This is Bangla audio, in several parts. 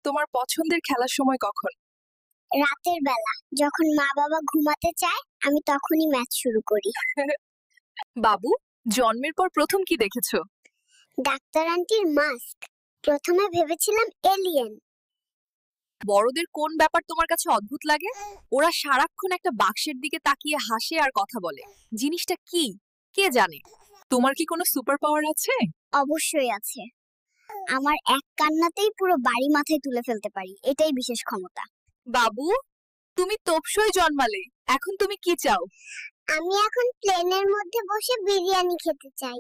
তোমার পছন্দের খেলার সময় কখন? রাতের বেলা যখন মা বাবা ঘুমাতে চায় আমি তখনই ম্যাচ শুরু করি। বাবু, জন্মের পর প্রথম কি দেখেছো? ডাক্তার আন্টির মাস্ক। প্রথমে ভেবেছিলাম এলিয়েন। বড়দের কোন ব্যাপার তোমার কাছে অদ্ভুত লাগে? ওরা সারাক্ষণ একটা বাক্সের দিকে তাকিয়ে হাসে আর কথা বলে। জিনিসটা কি, কে জানে? তোমার কি কোনো সুপার পাওয়ার আছে? অবশ্যই আছে। আমার এক কান্নাতেই পুরো বাড়ি মাথায় তুলে ফেলতে পারি, এটাই বিশেষ ক্ষমতা। বাবু, তুমি তোপসই জন্মালে, এখন তুমি কি চাও? আমি এখন প্লেনের মধ্যে বসে বিরিয়ানি খেতে চাই।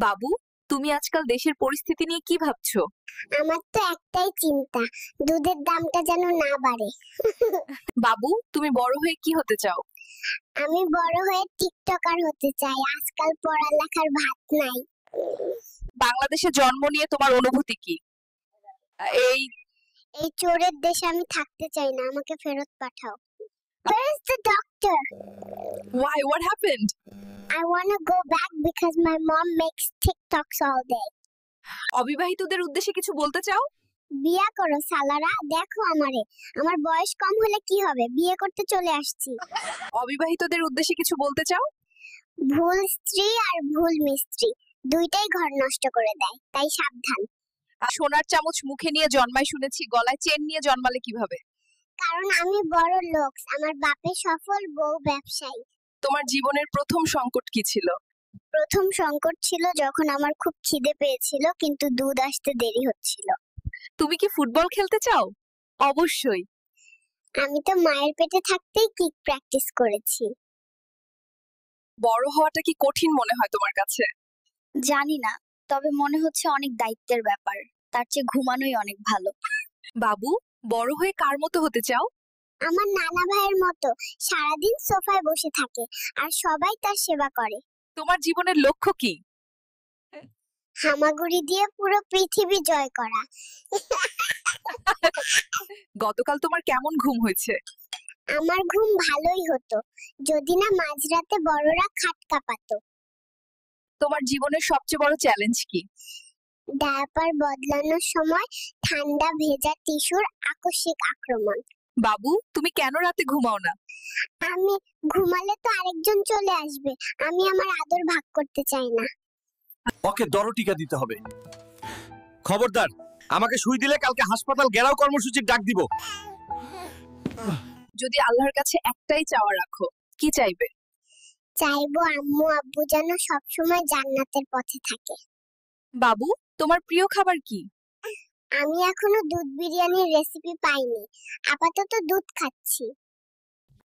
বাবু, তুমি আজকাল দেশের পরিস্থিতি নিয়ে কি ভাবছো? আমার তো একটাই চিন্তা, দুধের দামটা যেন না বাড়ে। বাবু, তুমি বড় হয়ে কি হতে চাও? আমি বড় হয়ে টিকটকার হতে চাই, আজকাল পড়ালেখার ভাত নাই। বাংলাদেশে জন্ম নিয়ে তোমার অনুভূতি কি? এই এই চোরের দেশে আমি থাকতে চাই না, আমাকে ফেরত পাঠাও। Where is the doctor? why, what happened? I want to go back because my mom makes TikToks all day. অবিবাহিতদের উদ্দেশ্যে কিছু বলতে চাও? বিয়া করো সালারা, দেখো আমারে, আমার বয়স কম হলে কি হবে, বিয়ে করতে চলে আসছি। অবিবাহিতদের উদ্দেশ্যে কিছু বলতে চাও? ভুল স্ত্রী আর ভুল মিস্ত্রি দুইটাই ঘর নষ্ট করে দেয়, তাই সাবধান। সোনার চামচ মুখে নিয়ে জন্মায় শুনেছি, গলায় চেন নিয়ে জন্মালে কিভাবে? কারণ আমি বড় লোক, আমার বাপে সফল, বউ ব্যবসায়ী। তোমার জীবনের প্রথম সংকট কি ছিল? প্রথম সংকট ছিল যখন আমার খুব খিদে পেয়েছিল কিন্তু দুধ আসতে দেরি হচ্ছিল। তুমি কি ফুটবল খেলতে চাও? অবশ্যই। আমি তো মায়ের পেটে থাকতেই কিক প্র্যাকটিস করেছি। বড় হওয়াটা কি কঠিন মনে হয় তোমার কাছে? জানি না, তবে মনে হচ্ছে অনেক দায়িত্বের ব্যাপার, তার চেয়ে ঘুমানোই অনেক ভালো। বাবু, বড় হয়ে কার মতো হতে চাও? আমার নানা ভাইয়ের মতো, সারাদিন সোফায় বসে থাকে আর সবাই তার সেবা করে। তোমার জীবনের লক্ষ্য কি? হামাগুড়ি দিয়ে পুরো পৃথিবী জয় করা। গতকাল তোমার কেমন ঘুম হয়েছে? আমার ঘুম ভালোই হতো যদি না মাঝরাতে বড়রা খাট কাঁপাতো। তোমার জীবনের সবচেয়ে বড় চ্যালেঞ্জ কি? ডায়াপার বদলানোর সময় ঠান্ডা ভেজা টিস্যুর আকস্মিক আক্রমণ। বাবু, তুমি কেন রাতে ঘুমাও না? আমি ঘুমালে তো আরেকজন চলে আসবে, আমি আমার আদর ভাগ করতে চাই না। ওকে দরটিকা দিতে হবে। খবরদার, আমাকে সুই দিলে কালকে হাসপাতাল ঘেরাও কর্মসূচির ডাক দিব। যদি আল্লাহর কাছে একটাই চাওয়া রাখো, কি চাইবে? চাইবো আম্মু আব্বু যেন সবসময় জান্নাতের পথে থাকে। বাবু, তোমার প্রিয় খাবার কি? আমি এখনো দুধ বিরিয়ানির রেসিপি পাইনি, আপাতত দুধ খাচ্ছি।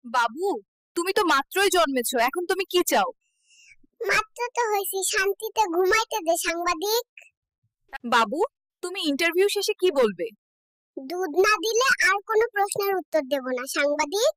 বাবু, তুমি তো মাত্রই জন্মেছো, এখন তুমি কি চাও? মাত্র তো হয়েছি, শান্তিতে ঘুমাইতে দে সাংবাদিক। বাবু, তুমি ইন্টারভিউ শেষে কি বলবে? দুধ না দিলে আর কোনো প্রশ্নের উত্তর দেব না সাংবাদিক।